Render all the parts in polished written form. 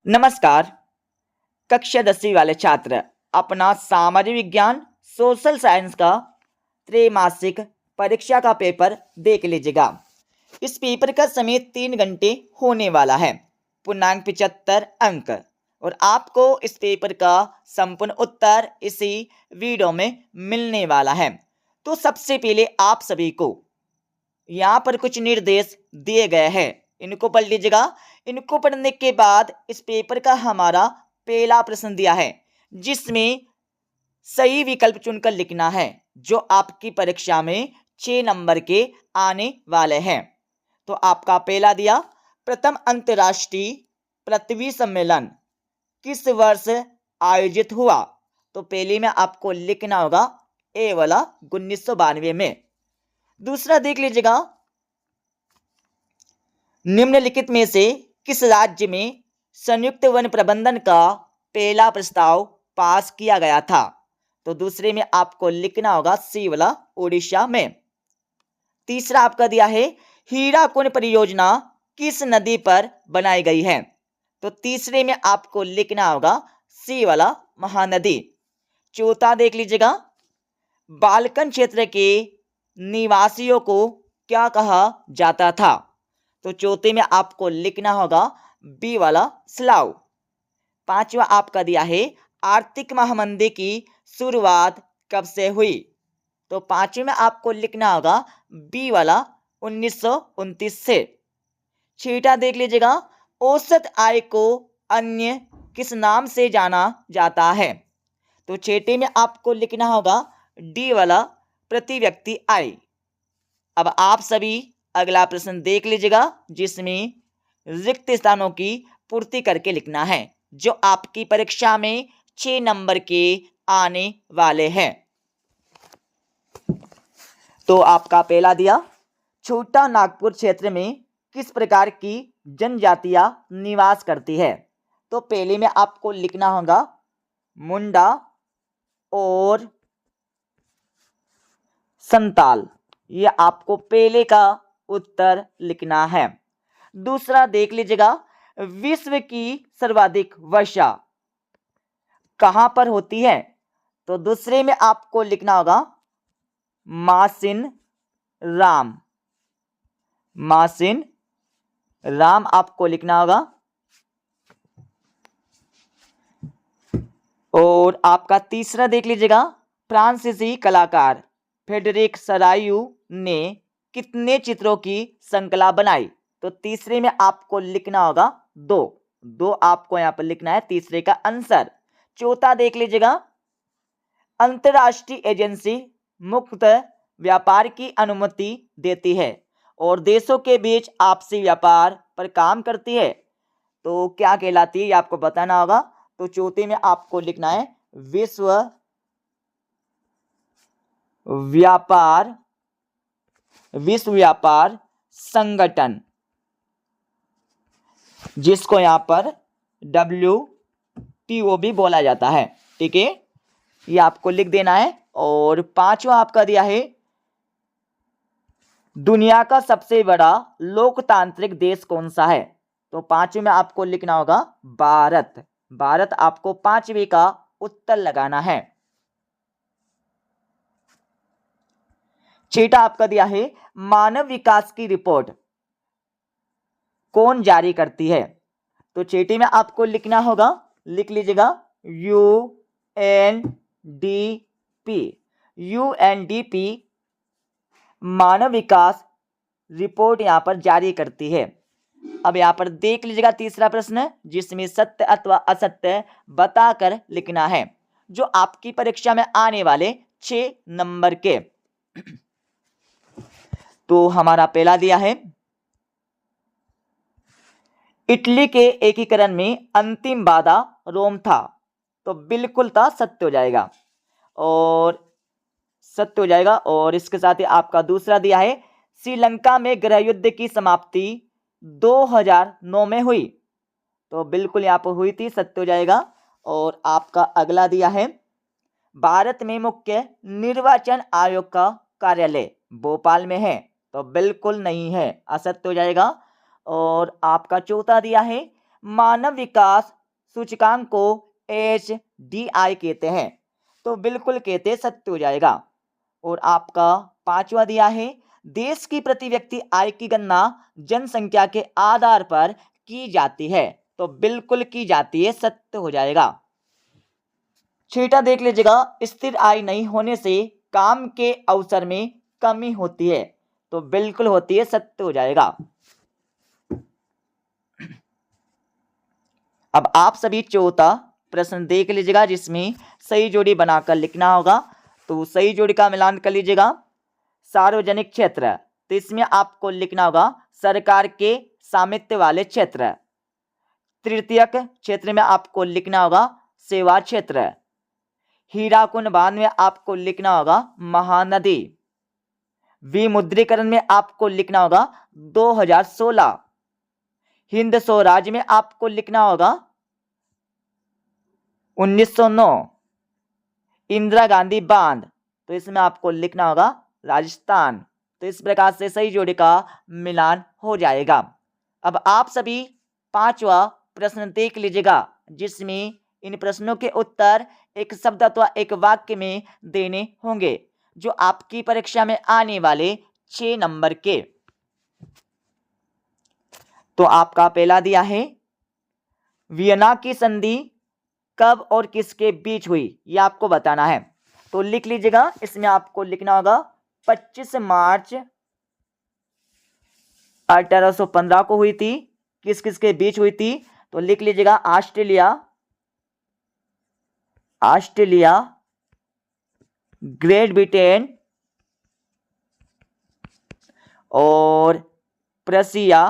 नमस्कार। कक्षा 10वीं वाले छात्र अपना सामाजिक विज्ञान सोशल साइंस का त्रैमासिक परीक्षा का पेपर देख लीजिएगा। इस पेपर का समय 3 घंटे होने वाला है। पूर्णांक 75 अंक और आपको इस पेपर का संपूर्ण उत्तर इसी वीडियो में मिलने वाला है। तो सबसे पहले आप सभी को यहाँ पर कुछ निर्देश दिए गए हैं, इनको पढ़ लीजिएगा। इनको पढ़ने के बाद इस पेपर का हमारा पहला प्रश्न दिया है जिसमें सही विकल्प चुनकर लिखना है जो आपकी परीक्षा में 6 नंबर के आने वाले हैं। तो आपका पहला दिया, प्रथम अंतर्राष्ट्रीय पृथ्वी सम्मेलन किस वर्ष आयोजित हुआ? तो पहले में आपको लिखना होगा ए वाला 1992 में। दूसरा देख लीजिएगा, निम्नलिखित में से किस राज्य में संयुक्त वन प्रबंधन का पहला प्रस्ताव पास किया गया था? तो दूसरे में आपको लिखना होगा सी वाला ओडिशा में। तीसरा आपका दिया है, हीराकुंड परियोजना किस नदी पर बनाई गई है? तो तीसरे में आपको लिखना होगा सी वाला महानदी। चौथा देख लीजिएगा, बाल्कन क्षेत्र के निवासियों को क्या कहा जाता था? तो चौथे में आपको लिखना होगा बी वाला स्लाव। पांचवा आपका दिया है, आर्थिक महामंदी की शुरुआत कब से हुई? तो पांचवे में आपको लिखना होगा बी वाला 1929 से। छठा देख लीजिएगा, औसत आय को अन्य किस नाम से जाना जाता है? तो छठे में आपको लिखना होगा डी वाला प्रति व्यक्ति आय। अब आप सभी अगला प्रश्न देख लीजिएगा जिसमें रिक्त स्थानों की पूर्ति करके लिखना है जो आपकी परीक्षा में 6 नंबर के आने वाले हैं। तो आपका पहला दिया, छोटा नागपुर क्षेत्र में किस प्रकार की जनजातियां निवास करती है? तो पहले में आपको लिखना होगा मुंडा और संताल। ये आपको पहले का उत्तर लिखना है। दूसरा देख लीजिएगा, विश्व की सर्वाधिक वर्षा कहां पर होती है? तो दूसरे में आपको लिखना होगा मासिन राम। मासिन राम आपको लिखना होगा। और आपका तीसरा देख लीजिएगा, फ्रांसीसी कलाकार फ्रेडरिक सरायू ने कितने चित्रों की श्रृंखला बनाई? तो तीसरे में आपको लिखना होगा दो आपको यहां पर लिखना है तीसरे का आंसर। चौथा देख लीजिएगा, अंतरराष्ट्रीय एजेंसी मुक्त व्यापार की अनुमति देती है और देशों के बीच आपसी व्यापार पर काम करती है, तो क्या कहलाती है ये आपको बताना होगा। तो चौथे में आपको लिखना है विश्व व्यापार संगठन, जिसको यहां पर WTO भी बोला जाता है। ठीक है, ये आपको लिख देना है। और पांचवा आपका दिया है, दुनिया का सबसे बड़ा लोकतांत्रिक देश कौन सा है? तो पांचवे में आपको लिखना होगा भारत। भारत आपको पांचवे का उत्तर लगाना है। छठा आपका दिया है, मानव विकास की रिपोर्ट कौन जारी करती है? तो छठे में आपको लिखना होगा, लिख लीजिएगा UNDP मानव विकास रिपोर्ट यहां पर जारी करती है। अब यहां पर देख लीजिएगा तीसरा प्रश्न जिसमें सत्य अथवा असत्य बताकर लिखना है जो आपकी परीक्षा में आने वाले 6 नंबर के। तो हमारा पहला दिया है, इटली के एकीकरण में अंतिम बाधा रोम था। तो बिल्कुल था, सत्य हो जाएगा और सत्य हो जाएगा। और इसके साथ ही आपका दूसरा दिया है, श्रीलंका में गृह युद्ध की समाप्ति 2009 में हुई। तो बिल्कुल यहाँ पर हुई थी, सत्य हो जाएगा। और आपका अगला दिया है, भारत में मुख्य निर्वाचन आयोग का कार्यालय भोपाल में है। तो बिल्कुल नहीं है, असत्य हो जाएगा। और आपका चौथा दिया है, मानव विकास सूचकांक को HDI कहते हैं। तो बिल्कुल कहते सत्य हो जाएगा। और आपका पांचवा दिया है, देश की प्रति व्यक्ति आय की गणना जनसंख्या के आधार पर की जाती है। तो बिल्कुल की जाती है, सत्य हो जाएगा। छठा देख लीजिएगा, स्थिर आय नहीं होने से काम के अवसर में कमी होती है। तो बिल्कुल होती है, सत्य हो जाएगा। अब आप सभी चौथा प्रश्न देख लीजिएगा, जिसमें सही जोड़ी बनाकर लिखना होगा। तो सही जोड़ी का मिलान कर लीजिएगा। सार्वजनिक क्षेत्र, तो इसमें आपको लिखना होगा सरकार के स्वामित्व वाले क्षेत्र। तृतीयक क्षेत्र में आपको लिखना होगा सेवा क्षेत्र। हीराकुंड बांध में आपको लिखना होगा महानदी। विमुद्रीकरण में आपको लिखना होगा 2016। हिंद स्वराज में आपको लिखना होगा 1909। इंदिरा गांधी बांध, तो इसमें आपको लिखना होगा राजस्थान। तो इस प्रकार से सही जोड़ी का मिलान हो जाएगा। अब आप सभी पांचवा प्रश्न देख लीजिएगा, जिसमें इन प्रश्नों के उत्तर एक शब्द अथवा एक वाक्य में देने होंगे, जो आपकी परीक्षा में आने वाले 6 नंबर के। तो आपका पहला दिया है, वियना की संधि कब और किसके बीच हुई, यह आपको बताना है। तो लिख लीजिएगा, इसमें आपको लिखना होगा 25 मार्च 1815 को हुई थी। किस किस के बीच हुई थी, तो लिख लीजिएगा ऑस्ट्रेलिया, ग्रेट ब्रिटेन और प्रशिया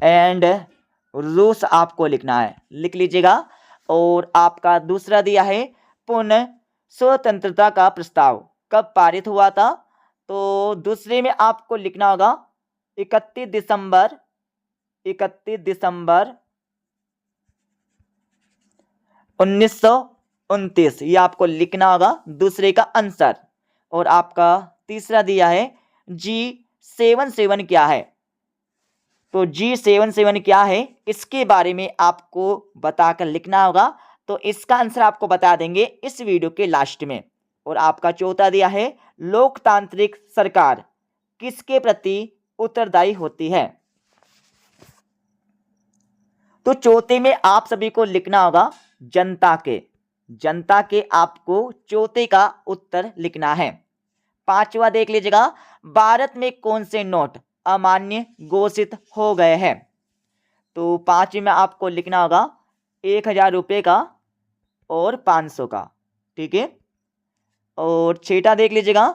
एंड रूस आपको लिखना है, लिख लीजिएगा। और आपका दूसरा दिया है, पूर्ण स्वतंत्रता का प्रस्ताव कब पारित हुआ था। तो दूसरे में आपको लिखना होगा 31 दिसंबर 1929, ये आपको लिखना होगा दूसरे का आंसर। और आपका तीसरा दिया है G77 क्या है। तो G77 क्या है, इसके बारे में आपको बताकर लिखना होगा। तो इसका आंसर आपको बता देंगे इस वीडियो के लास्ट में। और आपका चौथा दिया है, लोकतांत्रिक सरकार किसके प्रति उत्तरदायी होती है। तो चौथे में आप सभी को लिखना होगा जनता के आपको चौथे का उत्तर लिखना है। पांचवा देख लीजिएगा, भारत में कौन से नोट अमान्य घोषित हो गए हैं। तो पांचवे में आपको लिखना होगा 1000 रुपये का और 500 का, ठीक है। और छठा देख लीजिएगा,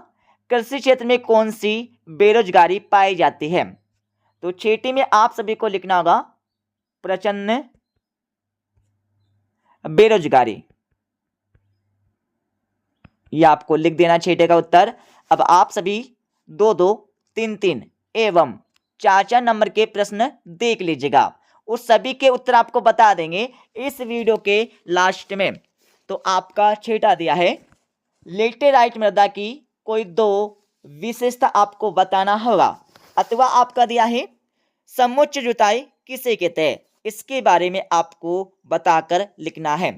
कृषि क्षेत्र में कौन सी बेरोजगारी पाई जाती है। तो छठी में आप सभी को लिखना होगा प्रचंड बेरोजगारी, ये आपको लिख देना छठे का उत्तर। अब आप सभी 2-2, 3-3 एवं 4-4 नंबर के प्रश्न देख लीजिएगा। उस सभी के उत्तर आपको बता देंगे इस वीडियो के लास्ट में। तो आपका छठा दिया है, लेटेराइट मृदा की कोई 2 विशेषता आपको बताना होगा। अथवा आपका दिया है, समुच्च जुताई किसे कहते हैं, इसके बारे में आपको बताकर लिखना है।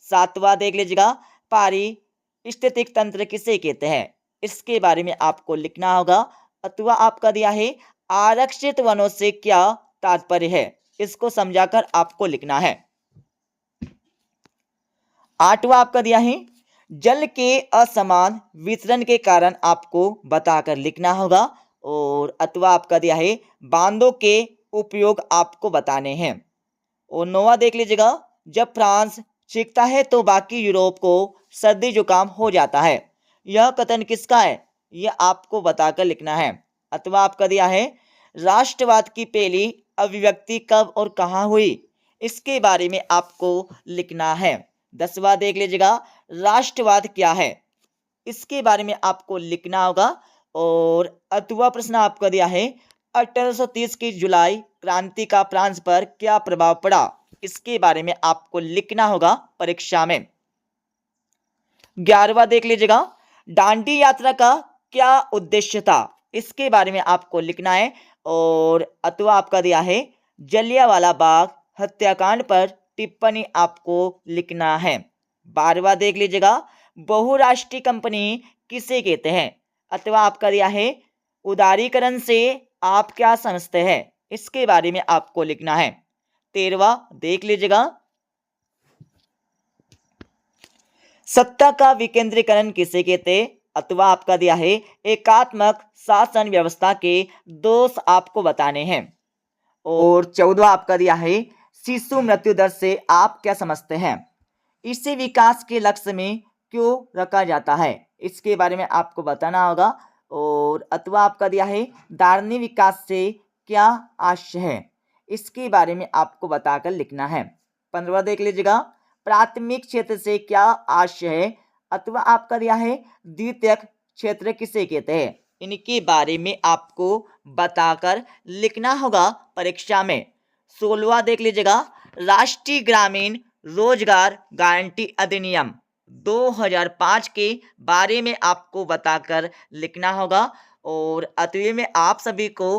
सातवां देख लीजिएगा, पारिस्थितिक तंत्र किसे कहते हैं, इसके बारे में आपको लिखना होगा। अथवा आपका दिया है, आरक्षित वनों से क्या तात्पर्य है, इसको समझाकर आपको लिखना है। आठवां आपका दिया है, जल के असमान वितरण के कारण आपको बताकर लिखना होगा। और अथवा आपका दिया है, बांधों के उपयोग आपको बताने हैं। और नौवां देख लीजिएगा, जब फ्रांस चीखता है तो बाकी यूरोप को सर्दी जुकाम हो जाता है, यह कथन किसका है, यह आपको बताकर लिखना है। अथवा आपका दिया है, राष्ट्रवाद की पहली अभिव्यक्ति कब और कहाँ हुई, इसके बारे में आपको लिखना है। 10वां देख लीजिएगा, राष्ट्रवाद क्या है, इसके बारे में आपको लिखना होगा। और अथवा प्रश्न आपका दिया है, 1830 की जुलाई क्रांति का फ्रांस पर क्या प्रभाव पड़ा, इसके बारे में आपको लिखना होगा परीक्षा में। 11वां देख लीजिएगा, दांडी यात्रा का क्या उद्देश्य था, इसके बारे में आपको लिखना है। और अथवा आपका दिया है, जलियांवाला बाग हत्याकांड पर टिप्पणी आपको लिखना है। 12वां देख लीजिएगा, बहुराष्ट्रीय कंपनी किसे कहते हैं, अथवा आपका दिया है उदारीकरण से आप क्या समझते हैं, इसके बारे में आपको लिखना है। 13वां देख लीजिएगा, सत्ता का विकेंद्रीकरण किसे कहते हैं, अथवा आपका दिया है एकात्मक शासन व्यवस्था के दोष आपको बताने हैं। और 14वां आपका दिया है शिशु मृत्यु दर से आप क्या समझते हैं, इसे विकास के लक्ष्य में क्यों रखा जाता है, इसके बारे में आपको बताना होगा। और अथवा आपका दिया है धारणीय विकास से क्या आशय है, इसके बारे में आपको बताकर लिखना है। 15वां देख लीजिएगा, प्राथमिक क्षेत्र से क्या आशय है, अथवा आपका दिया है द्वितीयक क्षेत्र किसे कहते हैं, इनके बारे में आपको बताकर लिखना होगा परीक्षा में। 16वां देख लीजिएगा, राष्ट्रीय ग्रामीण रोजगार गारंटी अधिनियम 2005 के बारे में आपको बताकर लिखना होगा। और 8वीं में आप सभी को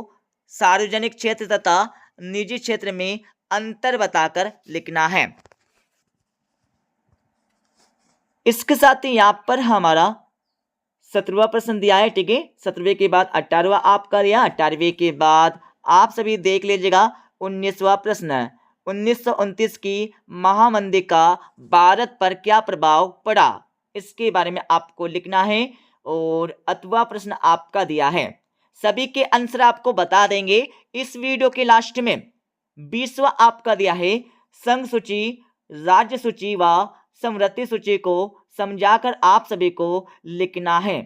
सार्वजनिक क्षेत्र तथा निजी क्षेत्र में अंतर बताकर लिखना है। इसके साथ ही यहाँ पर हमारा 17वां प्रश्न दिया है, ठीक है। 17वें के बाद 18वां आपका दिया, 18वें के बाद आप सभी देख लीजिएगा 19वां प्रश्न, 1929 की महामंदी का भारत पर क्या प्रभाव पड़ा, इसके बारे में आपको लिखना है। और अथवा प्रश्न आपका दिया है, सभी के आंसर आपको बता देंगे इस वीडियो के लास्ट में। 20वां आपका दिया है संघ सूची, राज्य सूची व समवर्ती सूची को समझाकर आप सभी को लिखना है।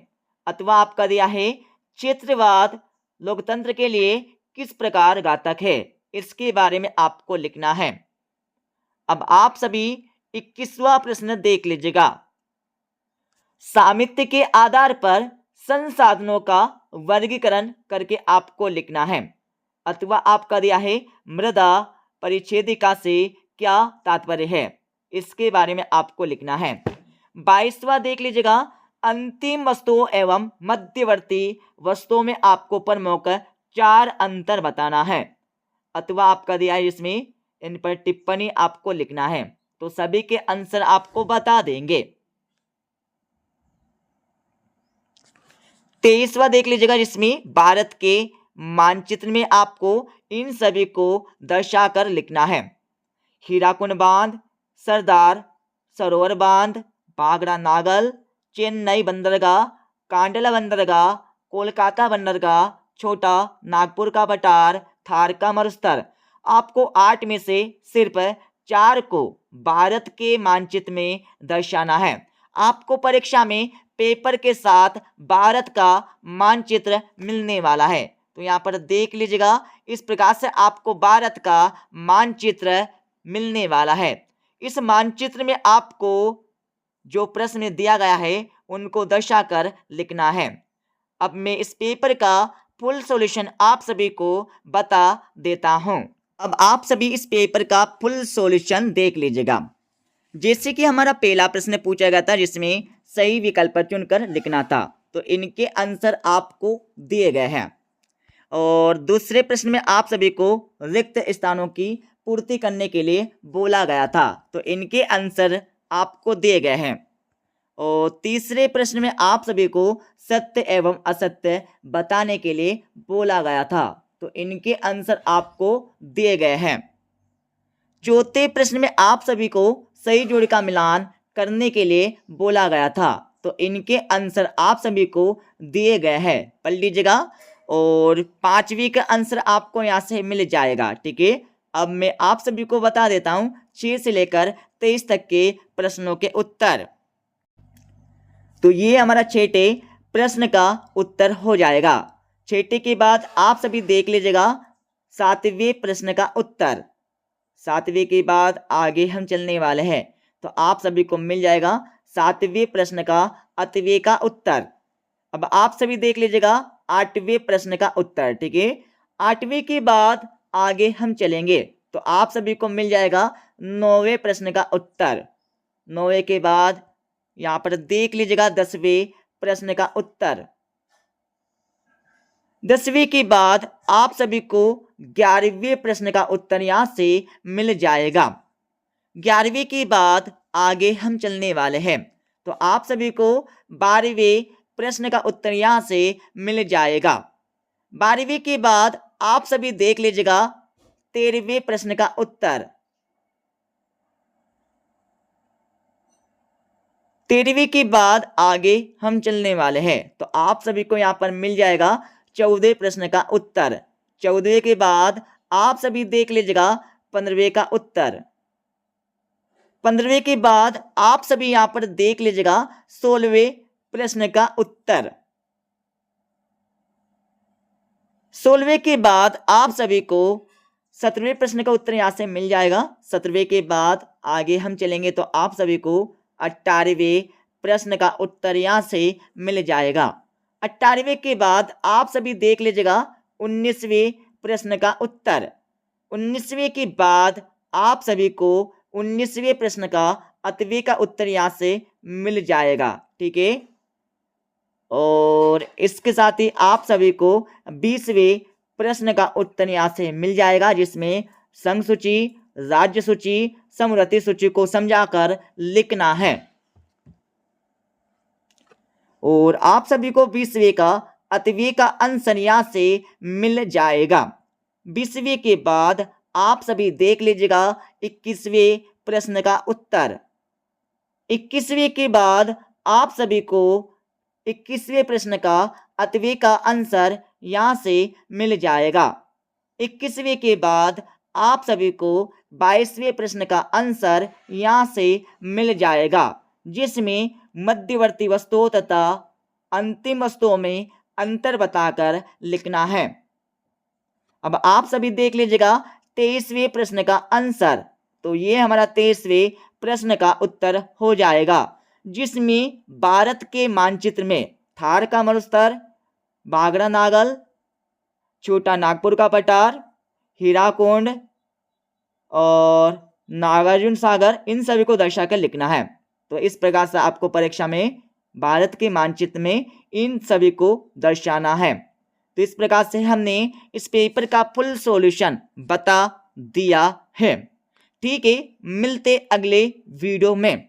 अथवा आपका दिया है क्षेत्रवाद लोकतंत्र के लिए किस प्रकार घातक है, इसके बारे में आपको लिखना है। अब आप सभी 21वां प्रश्न देख लीजिएगा, सामित्य के आधार पर संसाधनों का वर्गीकरण करके आपको लिखना है। अथवा आपका दिया है मृदा परिच्छेदिका से क्या तात्पर्य है, इसके बारे में आपको लिखना है। 22वां देख लीजिएगा, अंतिम वस्तुओं एवं मध्यवर्ती वस्तुओं में आपको प्रमुख 4 अंतर बताना है। अथवा आपका दिया है इसमें इन पर टिप्पणी आपको लिखना है, तो सभी के आंसर आपको बता देंगे। 23वां देख लीजिएगा, जिसमें भारत के मानचित्र में आपको इन सभी को दर्शाकर लिखना है। हीराकुंड बांध, सरदार सरोवर बांध, भाखड़ा नागल, चेन्नई बंदरगाह, कांडला बंदरगाह, कोलकाता बंदरगाह, छोटा नागपुर का बटार, थार का मरुस्थल। आपको 8 में से सिर्फ 4 को भारत के मानचित्र में दर्शाना है। आपको परीक्षा में पेपर के साथ भारत का मानचित्र मिलने वाला है, तो यहाँ पर देख लीजिएगा इस प्रकार से आपको भारत का मानचित्र मिलने वाला है। इस मानचित्र में आपको जो प्रश्न दिया गया है उनको दर्शाकर लिखना है। अब मैं इस पेपर का फुल सॉल्यूशन आप सभी को बता देता हूं। अब आप सभी इस पेपर का फुल सॉल्यूशन देख लीजिएगा। जैसे कि हमारा पहला प्रश्न पूछा गया था जिसमें सही विकल्प चुनकर लिखना था, तो इनके आंसर आपको दिए गए हैं। और दूसरे प्रश्न में आप सभी को रिक्त स्थानों की पूर्ति करने के लिए बोला गया था, तो इनके आंसर आपको दिए गए हैं। और तीसरे प्रश्न में आप सभी को सत्य एवं असत्य बताने के लिए बोला गया था, तो इनके आंसर आपको दिए गए हैं। चौथे प्रश्न में आप सभी को सही जोड़ी का मिलान करने के लिए बोला गया था, तो इनके आंसर आप सभी को दिए गए हैं, पढ़ लीजिएगा। और 5वीं का आंसर आपको यहाँ से मिल जाएगा, ठीक है। अब मैं आप सभी को बता देता हूँ 6 से लेकर 23 तक के प्रश्नों के उत्तर। तो ये हमारा 6ठे प्रश्न का उत्तर हो जाएगा। 6ठे के बाद आप सभी देख लीजिएगा 7वें प्रश्न का उत्तर। 7वें के बाद आगे हम चलने वाले हैं, तो आप सभी को मिल जाएगा 7वें प्रश्न का 8वें का उत्तर। अब आप सभी देख लीजिएगा 8वें प्रश्न का उत्तर, ठीक है। 8वें के बाद आगे हम चलेंगे, तो आप सभी को मिल जाएगा 9वें प्रश्न का उत्तर। 9वें के बाद यहाँ पर देख लीजिएगा 10वें प्रश्न का उत्तर। 10वीं के बाद आप सभी को 11वें प्रश्न का उत्तर यहाँ से मिल जाएगा। 11वीं के बाद आगे हम चलने वाले हैं, तो आप सभी को 12वें प्रश्न का उत्तर यहाँ से मिल जाएगा। 12वीं के बाद आप सभी देख लीजिएगा 13वें प्रश्न का उत्तर। 13वीं के बाद आगे हम चलने वाले हैं, तो आप सभी को यहाँ पर मिल जाएगा 14वें प्रश्न का उत्तर। 14वें के बाद आप सभी देख लीजिएगा 15वें का उत्तर। 15वें के बाद आप सभी यहाँ पर देख लीजिएगा 16वें प्रश्न का उत्तर। 16वें के बाद आप सभी को 17वें प्रश्न का उत्तर यहाँ से मिल जाएगा। 17वें के बाद आगे हम चलेंगे तो आप सभी को 18वें प्रश्न का उत्तर यहाँ से मिल जाएगा। 18वें के बाद आप सभी देख लीजिएगा 19वें प्रश्न का उत्तर। 19वें के बाद आप सभी को 19वें प्रश्न का 8वें का उत्तर यहाँ से मिल जाएगा। ठीक है, और इसके साथ ही आप सभी को 20वें प्रश्न का उत्तर यहाँ से मिल जाएगा, जिसमें संघ सूची, राज्य सूची, समवर्ती सूची को समझाकर लिखना है। और आप सभी को 20वें का 8वें का आंसर यहाँ से मिल जाएगा। 20वें के बाद आप सभी देख लीजिएगा 21वें प्रश्न का उत्तर। 21वें के बाद आप सभी को 21वें प्रश्न का 8वें का आंसर यहाँ से मिल जाएगा। 21वें के बाद आप सभी को 22वें प्रश्न का आंसर यहाँ से मिल जाएगा, जिसमें मध्यवर्ती वस्तुओं तथा अंतिम वस्तुओं में अंतर बताकर लिखना है। अब आप सभी देख लीजिएगा 23वें प्रश्न का आंसर, तो ये हमारा 23वें प्रश्न का उत्तर हो जाएगा, जिसमें भारत के मानचित्र में थार का मरुस्थल, बागरा नागल, छोटा नागपुर का पठार, हीराकुंड और नागार्जुन सागर, इन सभी को दर्शाकर लिखना है। तो इस प्रकार से आपको परीक्षा में भारत के मानचित्र में इन सभी को दर्शाना है। तो इस प्रकार से हमने इस पेपर का फुल सॉल्यूशन बता दिया है। ठीक है, मिलते अगले वीडियो में।